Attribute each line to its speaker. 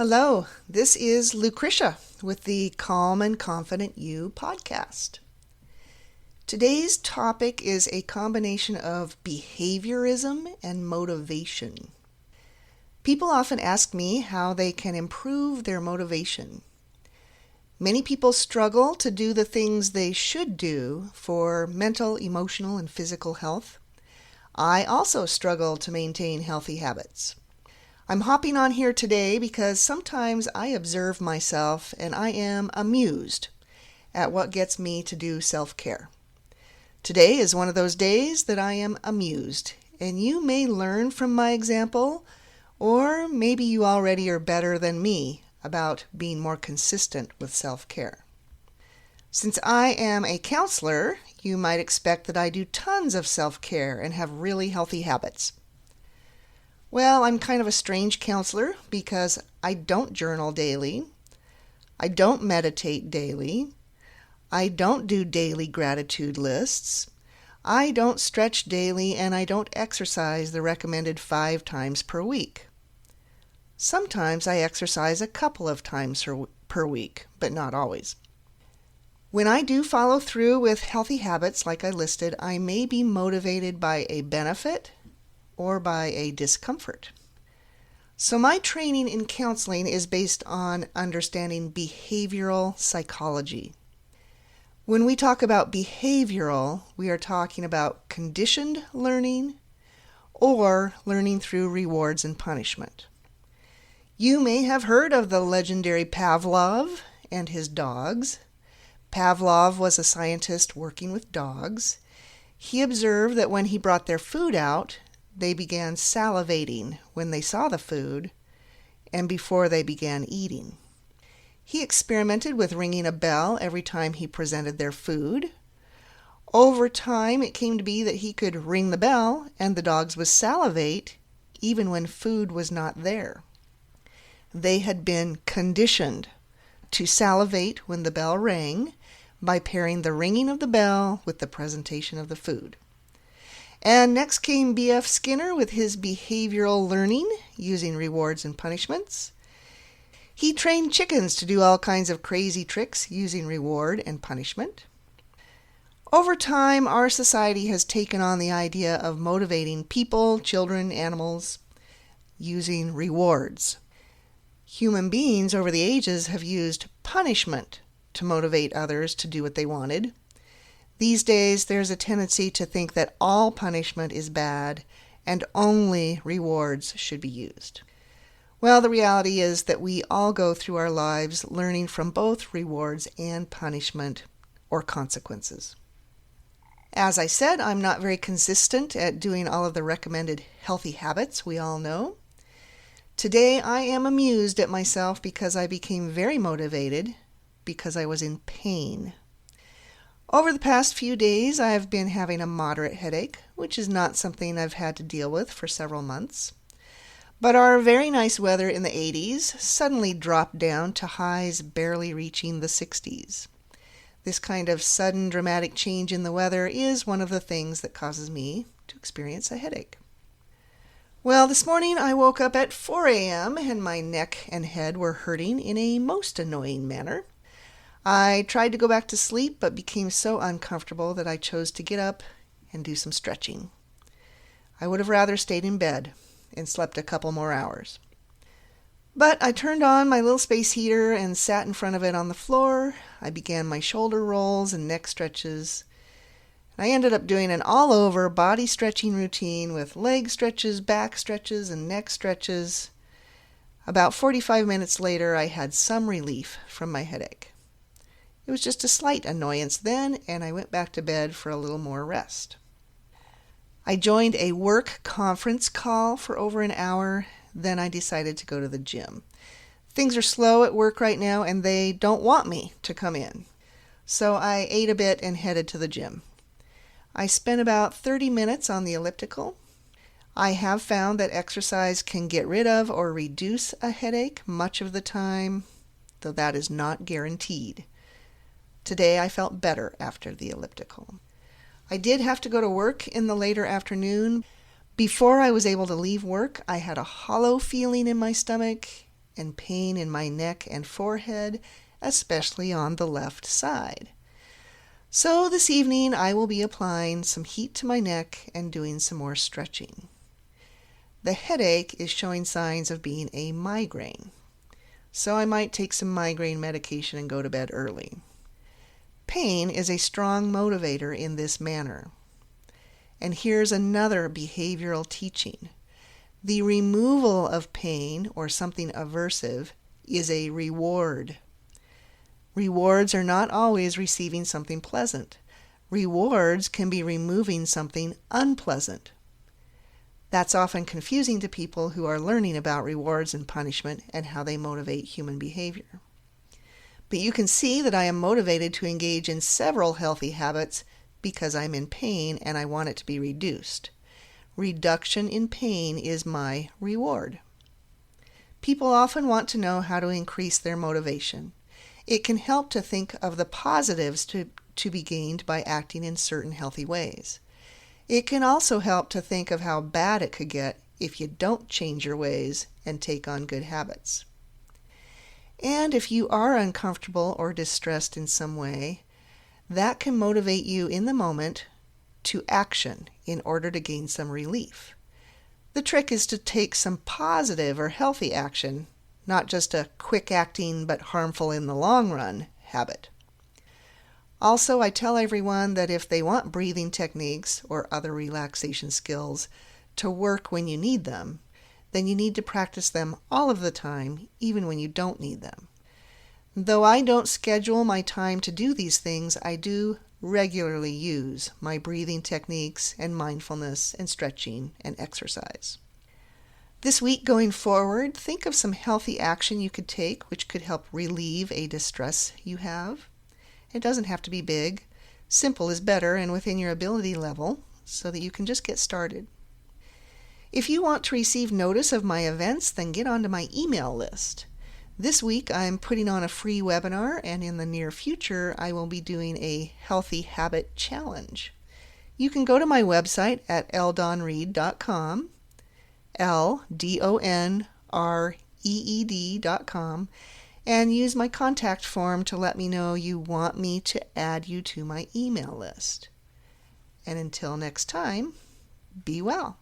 Speaker 1: Hello, this is Lucretia with the Calm and Confident You podcast. Today's topic is a combination of behaviorism and motivation. People often ask me how they can improve their motivation. Many people struggle to do the things they should do for mental, emotional, and physical health. I also struggle to maintain healthy habits. I'm hopping on here today because sometimes I observe myself and I am amused at what gets me to do self-care. Today is one of those days that I am amused, and you may learn from my example, or maybe you already are better than me about being more consistent with self-care. Since I am a counselor, you might expect that I do tons of self-care and have really healthy habits. Well, I'm kind of a strange counselor because I don't journal daily, I don't meditate daily, I don't do daily gratitude lists, I don't stretch daily, and I don't exercise the recommended 5 times per week. Sometimes I exercise a couple of times per week, but not always. When I do follow through with healthy habits like I listed, I may be motivated by a benefit or by a discomfort. So my training in counseling is based on understanding behavioral psychology. When we talk about behavioral, we are talking about conditioned learning or learning through rewards and punishment. You may have heard of the legendary Pavlov and his dogs. Pavlov was a scientist working with dogs. He observed that when he brought their food out, they began salivating when they saw the food and before they began eating. He experimented with ringing a bell every time he presented their food. Over time, it came to be that he could ring the bell and the dogs would salivate even when food was not there. They had been conditioned to salivate when the bell rang by pairing the ringing of the bell with the presentation of the food. And next came B.F. Skinner with his behavioral learning using rewards and punishments. He trained chickens to do all kinds of crazy tricks using reward and punishment. Over time, our society has taken on the idea of motivating people, children, animals, using rewards. Human beings over the ages have used punishment to motivate others to do what they wanted. These days, there's a tendency to think that all punishment is bad and only rewards should be used. Well, the reality is that we all go through our lives learning from both rewards and punishment or consequences. As I said, I'm not very consistent at doing all of the recommended healthy habits we all know. Today, I am amused at myself because I became very motivated because I was in pain. Over the past few days, I have been having a moderate headache, which is not something I've had to deal with for several months. But our very nice weather in the 80s suddenly dropped down to highs barely reaching the 60s. This kind of sudden dramatic change in the weather is one of the things that causes me to experience a headache. Well, this morning I woke up at 4 a.m. and my neck and head were hurting in a most annoying manner. I tried to go back to sleep, but became so uncomfortable that I chose to get up and do some stretching. I would have rather stayed in bed and slept a couple more hours. But I turned on my little space heater and sat in front of it on the floor. I began my shoulder rolls and neck stretches. I ended up doing an all-over body stretching routine with leg stretches, back stretches, and neck stretches. About 45 minutes later, I had some relief from my headache. It was just a slight annoyance then, and I went back to bed for a little more rest. I joined a work conference call for over an hour, then I decided to go to the gym. Things are slow at work right now, and they don't want me to come in. So I ate a bit and headed to the gym. I spent about 30 minutes on the elliptical. I have found that exercise can get rid of or reduce a headache much of the time, though that is not guaranteed. Today I felt better after the elliptical. I did have to go to work in the later afternoon. Before I was able to leave work, I had a hollow feeling in my stomach and pain in my neck and forehead, especially on the left side. So this evening I will be applying some heat to my neck and doing some more stretching. The headache is showing signs of being a migraine, so I might take some migraine medication and go to bed early. Pain is a strong motivator in this manner. And here's another behavioral teaching. The removal of pain or something aversive is a reward. Rewards are not always receiving something pleasant. Rewards can be removing something unpleasant. That's often confusing to people who are learning about rewards and punishment and how they motivate human behavior. But you can see that I am motivated to engage in several healthy habits because I'm in pain and I want it to be reduced. Reduction in pain is my reward. People often want to know how to increase their motivation. It can help to think of the positives to be gained by acting in certain healthy ways. It can also help to think of how bad it could get if you don't change your ways and take on good habits. And if you are uncomfortable or distressed in some way, that can motivate you in the moment to action in order to gain some relief. The trick is to take some positive or healthy action, not just a quick acting but harmful in the long run habit. Also, I tell everyone that if they want breathing techniques or other relaxation skills to work when you need them, then you need to practice them all of the time, even when you don't need them. Though I don't schedule my time to do these things, I do regularly use my breathing techniques and mindfulness and stretching and exercise. This week going forward, think of some healthy action you could take which could help relieve a distress you have. It doesn't have to be big. Simple is better and within your ability level so that you can just get started. If you want to receive notice of my events, then get onto my email list. This week I'm putting on a free webinar, and in the near future I will be doing a healthy habit challenge. You can go to my website at ldonreed.com, LDONREED.com, and use my contact form to let me know you want me to add you to my email list. And until next time, be well.